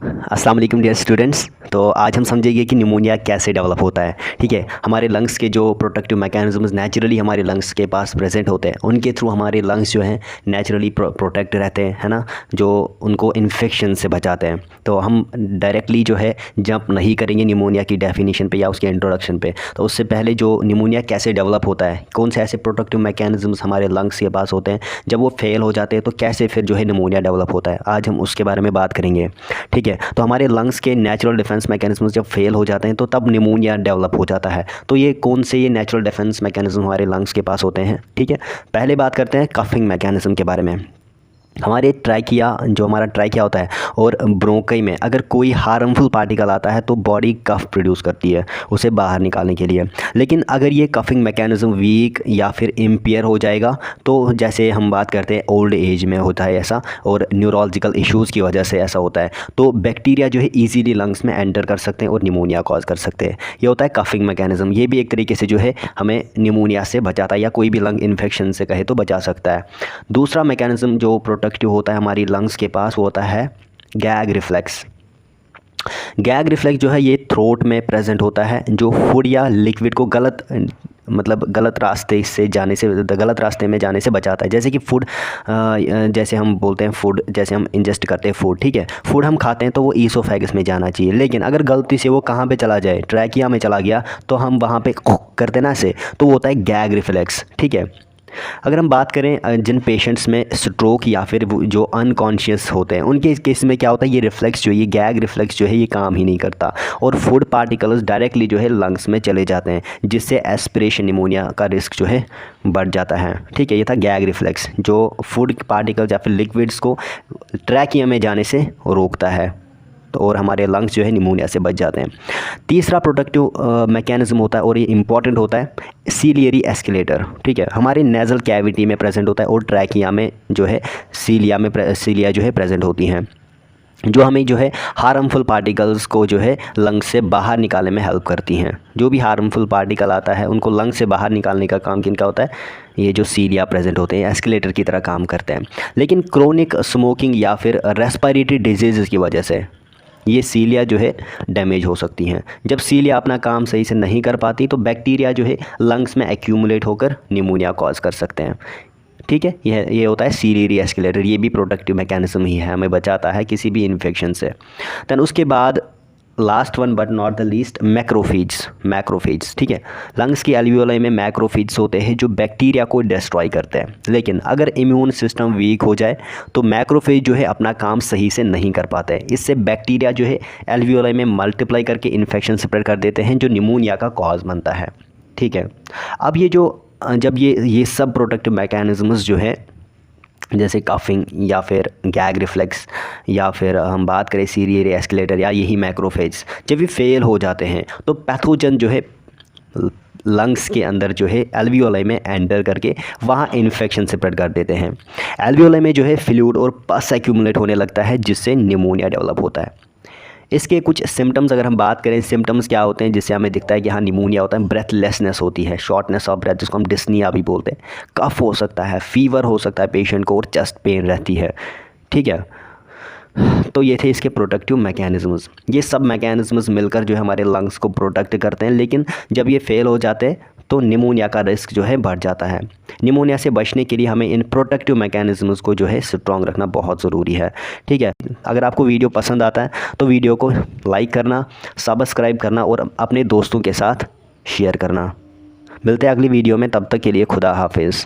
अस्सलाम वालेकुम dear students. तो आज हम समझेंगे कि निमोनिया कैसे डेवलप होता है। ठीक है, हमारे लंग्स के जो प्रोटेक्टिव मैकेनिज्म्स नेचुरली हमारे लंग्स के पास प्रेजेंट होते हैं, उनके थ्रू हमारे लंग्स जो हैं नेचुरली प्रोटेक्ट रहते हैं, है ना, जो उनको इन्फेक्शन से बचाते हैं। तो हम डायरेक्टली जो है जंप नहीं करेंगे निमोनिया की डेफिनेशन पे या उसके इंट्रोडक्शन पे। तो उससे पहले जो निमोनिया कैसे डेवलप होता है, कौन से ऐसे प्रोटेक्टिव मैकेनिज्म्स हमारे लंग्स के पास होते हैं, जब वो फेल हो जाते हैं तो कैसे फिर जो है निमोनिया डेवलप होता है, आज हम उसके बारे में बात करेंगे। ठीक है, तो हमारे लंग्स के नेचुरल डिफेंस मैकेनिज्म जब फेल हो जाते हैं तो तब निमोनिया डेवलप हो जाता है। तो ये कौन से ये नेचुरल डिफेंस मैकेनिज्म हमारे लंग्स के पास होते हैं। ठीक है, पहले बात करते हैं कफिंग मैकेनिज्म के बारे में। हमारे ट्रैकिया, जो हमारा ट्रैकिया होता है और ब्रोंकाई में अगर कोई हार्मफुल पार्टिकल आता है तो बॉडी कफ प्रोड्यूस करती है उसे बाहर निकालने के लिए। लेकिन अगर ये कफिंग मैकेनिज्म वीक या फिर इम्पेयर हो जाएगा, तो जैसे हम बात करते हैं ओल्ड एज में होता है ऐसा, और न्यूरोलॉजिकल इश्यूज़ की वजह से ऐसा होता है, तो बैक्टीरिया जो है ईजीली लंग्स में एंटर कर सकते हैं और निमोनिया कॉज कर सकते हैं। ये होता है कफिंग मैकेनिज्म। ये भी एक तरीके से जो है हमें निमोनिया से बचाता है या कोई भी लंग इन्फेक्शन से कहे तो बचा सकता है। दूसरा मैकेनिज्म जो प्रोटेक्टिव होता है हमारी लंग्स के पास, वो होता है गैग रिफ्लेक्स। गैग रिफ्लेक्स जो है ये थ्रोट में प्रेजेंट होता है, जो फूड या लिक्विड को गलत रास्ते में जाने से बचाता है। जैसे कि फूड, जैसे हम बोलते हैं फूड, जैसे हम इंजेस्ट करते हैं फूड, ठीक है, फूड हम खाते हैं तो वो ईसोफेगस में जाना चाहिए, लेकिन अगर गलती से वो कहाँ पे चला जाए, ट्रैकिया में चला गया, तो हम वहाँ पे करते ना से, तो वो होता है गैग रिफ्लेक्स। ठीक है, अगर हम बात करें जिन पेशेंट्स में स्ट्रोक या फिर जो अनकॉन्शियस होते हैं, उनके केस में क्या होता है, ये रिफ्लेक्स जो ये गैग रिफ्लेक्स जो है ये काम ही नहीं करता और फूड पार्टिकल्स डायरेक्टली जो है लंग्स में चले जाते हैं, जिससे एस्पिरेशन निमोनिया का रिस्क जो है बढ़ जाता है। ठीक है, ये था गैग रिफ्लेक्स, जो फूड पार्टिकल्स या फिर लिक्विड्स को ट्रैकिया में जाने से रोकता है, तो और हमारे लंग्स जो है निमोनिया से बच जाते हैं। तीसरा प्रोटेक्टिव मैकेनिज्म होता है और ये इंपॉर्टेंट होता है सीलियरी एस्केलेटर। ठीक है, हमारे नेज़ल कैविटी में प्रेजेंट होता है और ट्रैकिया में जो है सीलिया जो है प्रेजेंट होती हैं, जो हमें जो है हार्मफुल पार्टिकल्स को जो है लंग से बाहर निकालने में हेल्प करती हैं। जो भी हार्मफुल पार्टिकल आता है उनको लंग से बाहर निकालने का काम किनका होता है, ये जो सीलिया प्रेजेंट होते हैं एस्केलेटर की तरह काम करते हैं। लेकिन क्रोनिक स्मोकिंग या फिर रेस्पिरेटरी डिजीज़ की वजह से ये सीलिया जो है डैमेज हो सकती हैं। जब सीलिया अपना काम सही से नहीं कर पाती तो बैक्टीरिया जो है लंग्स में एक्यूमुलेट होकर निमोनिया कॉज कर सकते हैं। ठीक है, ये होता है सीलियरी एस्केलेटर। ये भी प्रोटेक्टिव मैकेनिज्म ही है, हमें बचाता है किसी भी इन्फेक्शन से। दैन उसके बाद last one but not the least, macrophage. ठीक है, लंग्स की एल्वियोलाई में मैक्रोफेज होते हैं जो बैक्टीरिया को डिस्ट्रॉय करते हैं। लेकिन अगर इम्यून सिस्टम वीक हो जाए तो मैक्रोफेज जो है अपना काम सही से नहीं कर पाते हैं। इससे बैक्टीरिया जो है एल्वियोलाई में मल्टीप्लाई करके इन्फेक्शन स्प्रेड कर देते हैं, जो निमोनिया का कॉज बनता है। ठीक है, अब जब ये सब प्रोटेक्टिव मैकेनिज्म्स जो है, जैसे कफिंग या फिर गैग रिफ्लेक्स या फिर हम बात करें सीलियरी एस्केलेटर या यही मैक्रोफेज, जब ये फेल हो जाते हैं तो पैथोजन जो है लंग्स के अंदर जो है एल्वियोलाई में एंटर करके वहाँ इन्फेक्शन स्प्रेड कर देते हैं। एल्वियोलाई में जो है फ्लूइड और पस एक्यूमुलेट होने लगता है, जिससे निमोनिया डेवलप होता है। इसके कुछ सिम्टम्स अगर हम बात करें, सिम्टम्स क्या होते हैं जिससे हमें दिखता है कि हाँ निमोनिया होता है। ब्रेथलेसनेस होती है, शॉर्टनेस ऑफ ब्रेथ जिसको हम डिस्निया भी बोलते हैं, कफ हो सकता है, फीवर हो सकता है पेशेंट को, और चेस्ट पेन रहती है। ठीक है, तो ये थे इसके प्रोटेक्टिव मैकेनिज्म्स। ये सब मैकेनिज्म्स मिलकर जो है हमारे लंग्स को प्रोटेक्ट करते हैं, लेकिन जब ये फेल हो जाते हैं तो निमोनिया का रिस्क जो है बढ़ जाता है। निमोनिया से बचने के लिए हमें इन प्रोटेक्टिव मैकेनिज्म्स को जो है स्ट्रॉन्ग रखना बहुत ज़रूरी है। ठीक है, अगर आपको वीडियो पसंद आता है तो वीडियो को लाइक करना, सब्सक्राइब करना और अपने दोस्तों के साथ शेयर करना। मिलते हैं अगली वीडियो में, तब तक के लिए खुदा हाफिज़।